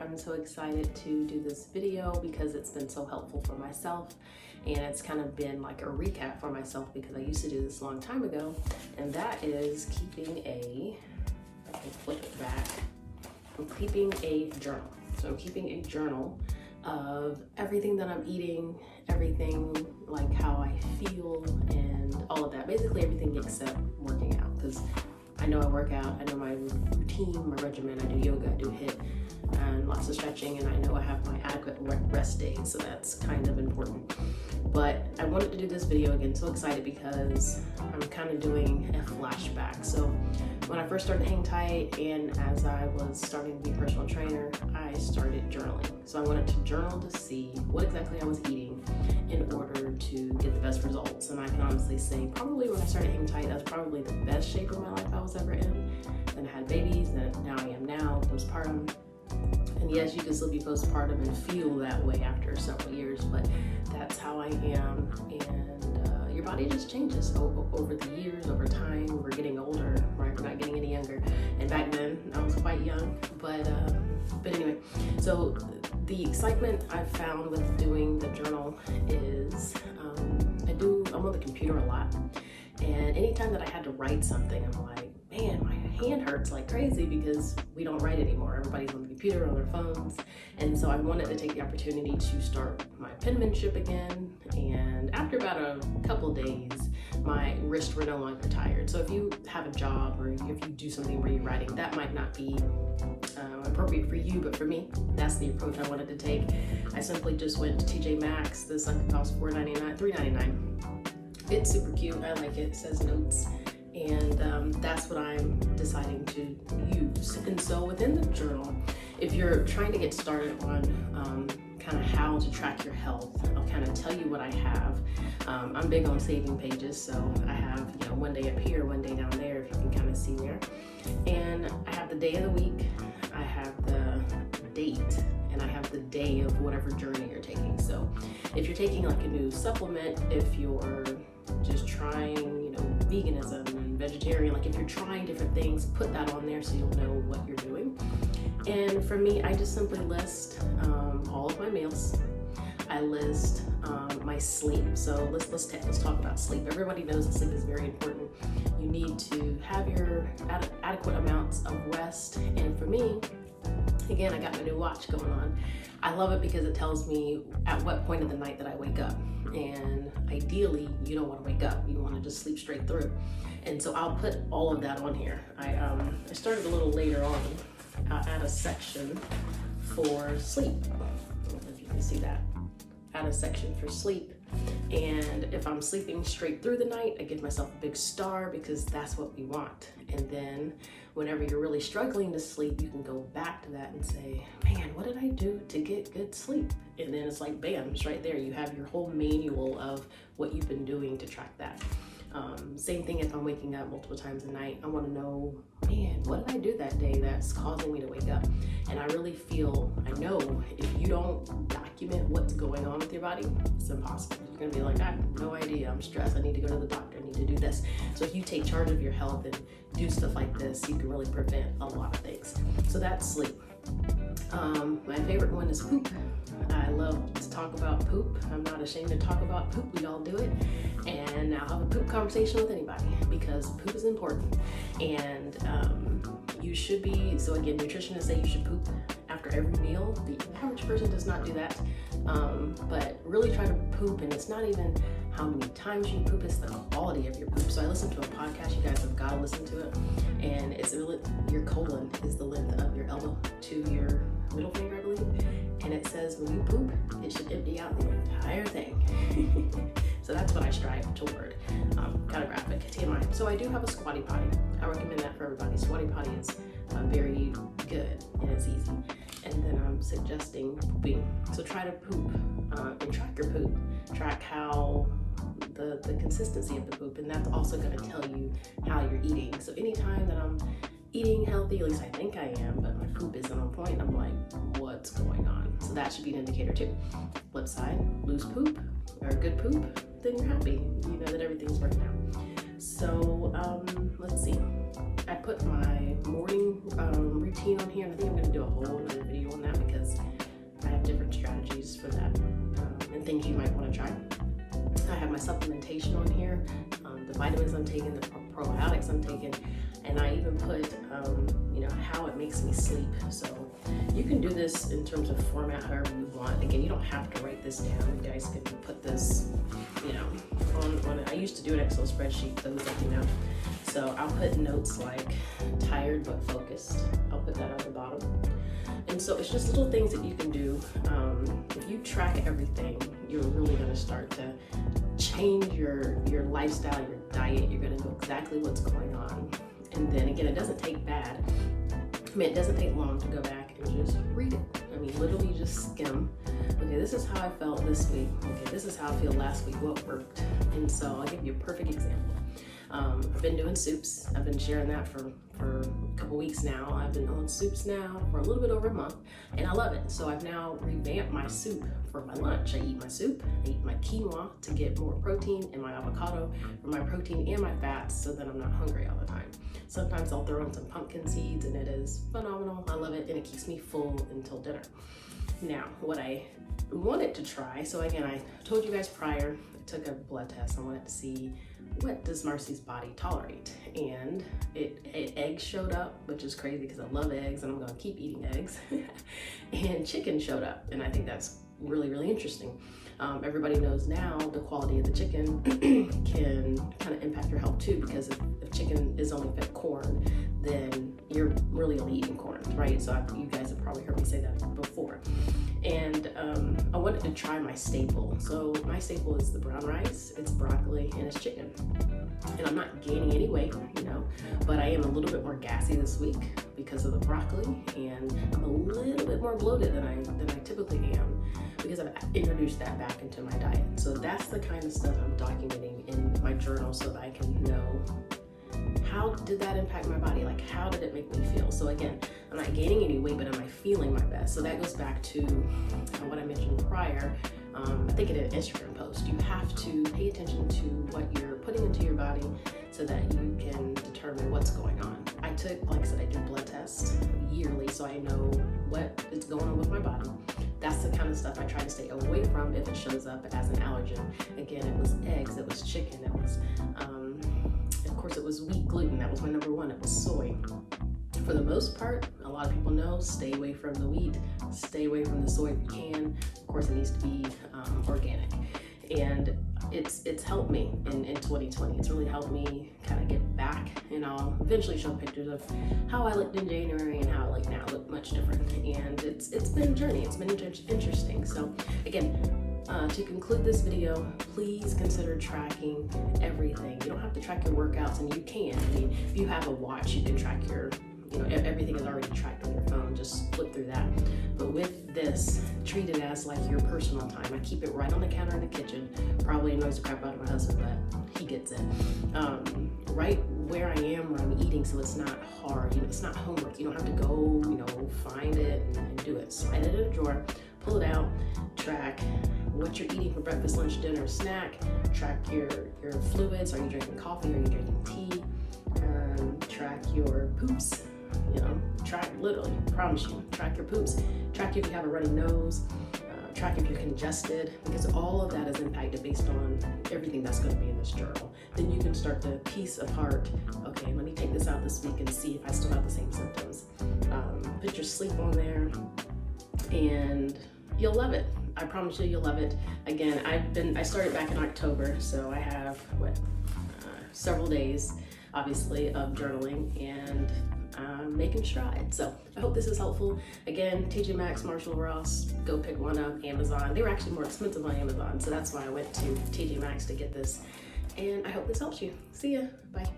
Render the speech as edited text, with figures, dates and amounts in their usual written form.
I'm so excited to do this video because it's been so helpful for myself, and it's kind of been like a recap for myself because I used to do this a long time ago, and that is keeping I can flip it back. I'm keeping a journal. So I'm keeping a journal of everything that I'm eating, everything like how I feel and all of that. Basically everything except working out, because I know I work out, I know my routine, my regimen, I do yoga, I do HIIT, and lots of stretching, and I know I have my adequate rest days, so that's kind of important. But I wanted to do this video again, so excited because I'm kind of doing a flashback. So when I first started Hang Tight and as I was starting to be a personal trainer, I started journaling. So I wanted to journal to see what exactly I was eating in order to get the best results. And I can honestly say probably when I started Hang Tight, that's probably the best shape of my life I was ever in. Then I had babies, and now I am now, postpartum. And yes, you can still be postpartum and feel that way after several years, but that's how I am. And your body just changes over the years, over time. We're getting older, right? We're not getting any younger. And back then I was quite young, but anyway, so the excitement I've found with doing the journal is I'm on the computer a lot. And anytime that I had to write something, I'm like, man, my hand hurts like crazy because we don't write anymore. Everybody's on the computer, on their phones. And so I wanted to take the opportunity to start my penmanship again. And after about a couple days, my wrists were no longer tired. So if you have a job or if you do something where you're writing, that might not be appropriate for you, but for me, that's the approach I wanted to take. I simply just went to TJ Maxx. This like cost $3.99. It's super cute. I like it. It says notes. And that's what I'm deciding to use. And so within the journal, if you're trying to get started on kind of how to track your health, I'll kind of tell you what I have. I'm big on saving pages, so I have one day up here, one day down there, if you can kind of see there. And I have the day of the week, I have the date, and I have the day of whatever journey you're taking. So if you're taking like a new supplement, if you're just trying veganism and vegetarian, like if you're trying different things, put that on there so you'll know what you're doing. And for me, I just simply list all of my meals. I list my sleep. So let's talk about sleep. Everybody knows that sleep is very important. You need to have your adequate amounts of rest. And for me, again, I got my new watch going on. I love it because it tells me at what point of the night that I wake up. And ideally, you don't want to wake up. You want to just sleep straight through. And so I'll put all of that on here. I started a little later on. I'll add a section for sleep. I don't know if you can see that. Add a section for sleep. And if I'm sleeping straight through the night, I give myself a big star because that's what we want. And then whenever you're really struggling to sleep, you can go back to that and say, man, what did I do to get good sleep? And then it's like, bam, it's right there. You have your whole manual of what you've been doing to track that. Same thing if I'm waking up multiple times a night. I want to know, man, what did I do that day that's causing me to wake up? And I really feel, I know if you don't document what's going on with your body, it's impossible. You're going to be like, I have no idea. I'm stressed. I need to go to the doctor. I need to do this. So if you take charge of your health and do stuff like this, you can really prevent a lot of things. So that's sleep. My favorite one is poop. I love to talk about poop. I'm not ashamed to talk about poop. We all do it. And I'll have a poop conversation with anybody because poop is important. And you should be, so again, nutritionists say you should poop after every meal. The average person does not do that. But really try to poop, and it's not even how many times you poop, it's the quality of your poop. So I listened to a podcast, you guys have got to listen to it, and it's your colon is the length of your elbow to your middle finger, I believe, and it says when you poop, it should empty out the entire thing. So that's what I strive toward. Kind of graphic, TMI. So I do have a squatty potty. I recommend that for everybody. Squatty potty is very good and it's easy. And then I'm suggesting pooping. So try to poop and track your poop. Track how the consistency of the poop, and that's also going to tell you how you're eating. So anytime that I'm eating healthy, at least I think I am, but my poop isn't on point, I'm like, what's going on? So that should be an indicator too. Flip side, lose poop or good poop, then you're happy. You know that everything's working out. So let's see. I put my morning routine on here, and I think I'm going to do a whole other video on that because and things you might want to try. I have my supplementation on here, the vitamins I'm taking, the probiotics I'm taking, and I even put, how it makes me sleep. So you can do this in terms of format however you want. Again, you don't have to write this down. You guys can put this, on I used to do an Excel spreadsheet, those that you know. So I'll put notes like tired but focused. I'll put that on the bottom. And so it's just little things that you can do. If you track everything, you're really gonna start to change your lifestyle, your diet. You're gonna know exactly what's going on. And then again, it doesn't take it doesn't take long to go back and just read it. I mean, literally just skim. Okay, this is how I felt this week. Okay, this is how I feel last week, what worked. And so I'll give you a perfect example. I've been doing soups. I've been sharing that for a couple weeks now. I've been on soups now for a little bit over a month, and I love it. So I've now revamped my soup for my lunch. I eat my soup, I eat my quinoa to get more protein, and my avocado for my protein and my fats so that I'm not hungry all the time. Sometimes I'll throw in some pumpkin seeds, and it is phenomenal. I love it, and it keeps me full until dinner. Now, what I wanted to try, so again, I told you guys prior, I took a blood test. I wanted to see what does Marcy's body tolerate, and eggs showed up, which is crazy because I love eggs and I'm gonna keep eating eggs. And chicken showed up, and I think that's really, really interesting. Everybody knows now the quality of the chicken can kind of impact your health too, because if chicken is only fed corn, then you're really only eating corn, right? So you guys have probably heard me say that before. And I wanted to try my staple. So my staple is the brown rice, it's broccoli, and it's chicken. And I'm not gaining any weight, but I am a little bit more gassy this week because of the broccoli, and I'm a little bit more bloated than I typically am because I've introduced that back into my diet. So that's the kind of stuff I'm documenting in my journal so that I can know, how did that impact my body? Like, how did it make me feel? So again, I'm not gaining any weight, but am I feeling my best? So that goes back to what I mentioned prior. I think in an Instagram post, you have to pay attention to what you're putting into your body so that you can determine what's going on. I do blood tests yearly, so I know what is going on with my body. That's the kind of stuff I try to stay away from if it shows up as an allergen. Again, it was eggs, it was chicken, it was, of course, it was wheat gluten. That was my number one. It was soy. For the most part, a lot of people know, stay away from the wheat, stay away from the soy if you can. Of course, it needs to be organic. And it's helped me in 2020. It's really helped me kind of get back, and I'll eventually show pictures of how I looked in January and how I look now. I look much different. And it's been a journey. It's been interesting. So again, to conclude this video, please consider tracking everything. You don't have to track your workouts, and you can. I mean, if you have a watch, you can track your, everything is already tracked on your phone. Just flip through that. But with this, treat it as like your personal time. I keep it right on the counter in the kitchen. Probably annoys the crap out of my husband, but he gets it. Right where I am when I'm eating, so it's not hard. It's not homework. You don't have to go, find it and do it. Slide it in a drawer, pull it out, track what you're eating for breakfast, lunch, dinner, snack. Track your fluids. Are you drinking coffee? Are you drinking tea? Track your poops. Track, literally, promise you, track your poops. Track if you have a runny nose. Track if you're congested, because all of that is impacted based on everything that's going to be in this journal. Then you can start to piece apart, okay, let me take this out this week and see if I still have the same symptoms. Put your sleep on there, and you'll love it. I promise you'll love it. Again, I started back in October, so I have several days, obviously, of journaling, and making strides. So I hope this is helpful. Again, TJ Maxx, Marshall, Ross, go pick one up. Amazon, they were actually more expensive on Amazon, so that's why I went to TJ Maxx to get this. And I hope this helps you. See ya. Bye.